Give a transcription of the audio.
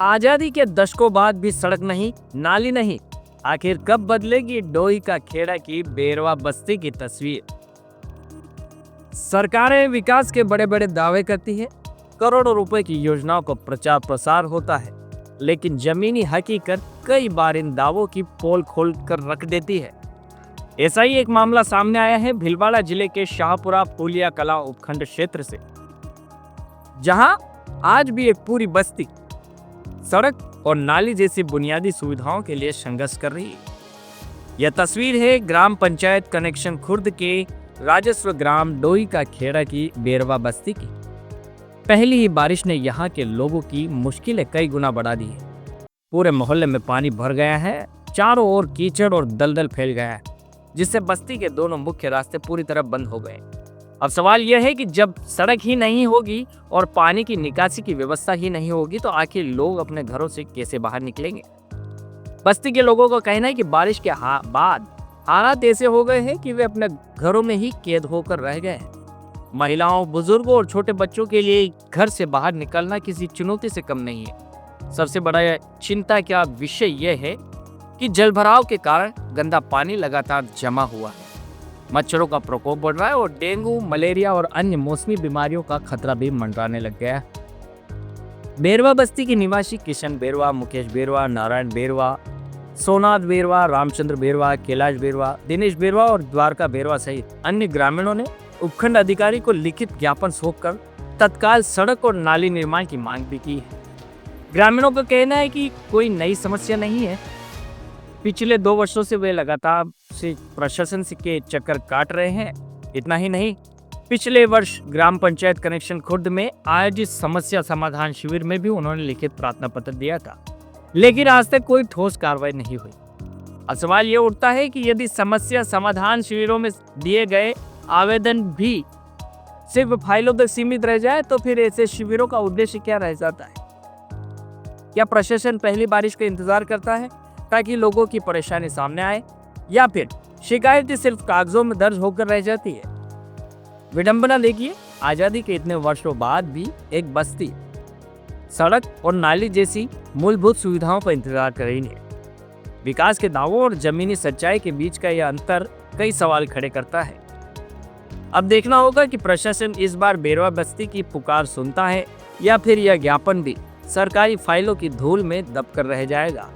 आजादी के दशकों बाद भी सड़क नहीं, नाली नहीं, आखिर कब बदलेगी डोई का खेड़ा की बेरवा बस्ती की तस्वीर। सरकारें विकास के बड़े बड़े दावे करती है, करोड़ों रुपए की योजनाओं को प्रचार प्रसार होता है, लेकिन जमीनी हकीकत कई बार इन दावों की पोल खोल कर रख देती है। ऐसा ही एक मामला सामने आया है भीलवाड़ा जिले के शाहपुरा पुलिया कला उपखंड क्षेत्र से, जहां आज भी एक पूरी बस्ती सड़क और नाली जैसी बुनियादी सुविधाओं के लिए संघर्ष कर रही है। यह तस्वीर है ग्राम पंचायत कनेक्शन खुर्द के राजस्व ग्राम डोई का खेड़ा की बेरवा बस्ती की। पहली ही बारिश ने यहाँ के लोगों की मुश्किलें कई गुना बढ़ा दी है। पूरे मोहल्ले में पानी भर गया है, चारों ओर कीचड़ और दलदल फैल गया है, जिससे बस्ती के दोनों मुख्य रास्ते पूरी तरह बंद हो गए। अब सवाल यह है कि जब सड़क ही नहीं होगी और पानी की निकासी की व्यवस्था ही नहीं होगी तो आखिर लोग अपने घरों से कैसे बाहर निकलेंगे। बस्ती के लोगों का कहना है कि बारिश के बाद हालात ऐसे हो गए हैं कि वे अपने घरों में ही कैद होकर रह गए हैं। महिलाओं, बुजुर्गों और छोटे बच्चों के लिए घर से बाहर निकलना किसी चुनौती से कम नहीं है। सबसे बड़ा चिंता का विषय यह है कि जलभराव के कारण गंदा पानी लगातार जमा हुआ है, मच्छरों का प्रकोप बढ़ रहा है और डेंगू, मलेरिया और अन्य मौसमी बीमारियों का खतरा भी मंडराने लग गया है। बेरवा बस्ती के निवासी किशन बेरवा, मुकेश बेरवा, नारायण बेरवा, सोनाथ बेरवा, रामचंद्र बेरवा, कैलाश बेरवा, दिनेश बेरवा और द्वारका बेरवा सहित अन्य ग्रामीणों ने उपखंड अधिकारी को लिखित ज्ञापन सौंपकर तत्काल सड़क और नाली निर्माण की मांग भी की है। ग्रामीणों का कहना है कि कोई नई समस्या नहीं है, पिछले 2 वर्षों से वे लगातार से प्रशासन के चक्कर काट रहे हैं। इतना ही नहीं, पिछले वर्ष ग्राम पंचायत कनेक्शन खुर्द में आयोजित समस्या समाधान शिविर में भी उन्होंने लिखित प्रार्थना पत्र दिया था, लेकिन आज तक कोई ठोस कार्रवाई नहीं हुई। अब सवाल ये उठता है कि यदि समस्या समाधान शिविरों में दिए गए आवेदन भी सिर्फ फाइलों तक सीमित रह जाए तो फिर ऐसे शिविरों का उद्देश्य क्या रह जाता है। क्या प्रशासन पहली बारिश का इंतजार करता है ताकि लोगों की परेशानी सामने आए, या फिर शिकायतें सिर्फ कागजों में दर्ज होकर रह जाती है। विडंबना देखिए, आजादी के इतने वर्षों बाद भी एक बस्ती सड़क और नाली जैसी मूलभूत सुविधाओं पर इंतजार कर रही है। विकास के दावों और जमीनी सच्चाई के बीच का यह अंतर कई सवाल खड़े करता है। अब देखना होगा कि प्रशासन इस बार बेरवा बस्ती की पुकार सुनता है या फिर यह ज्ञापन भी सरकारी फाइलों की धूल में दबकर रह जाएगा।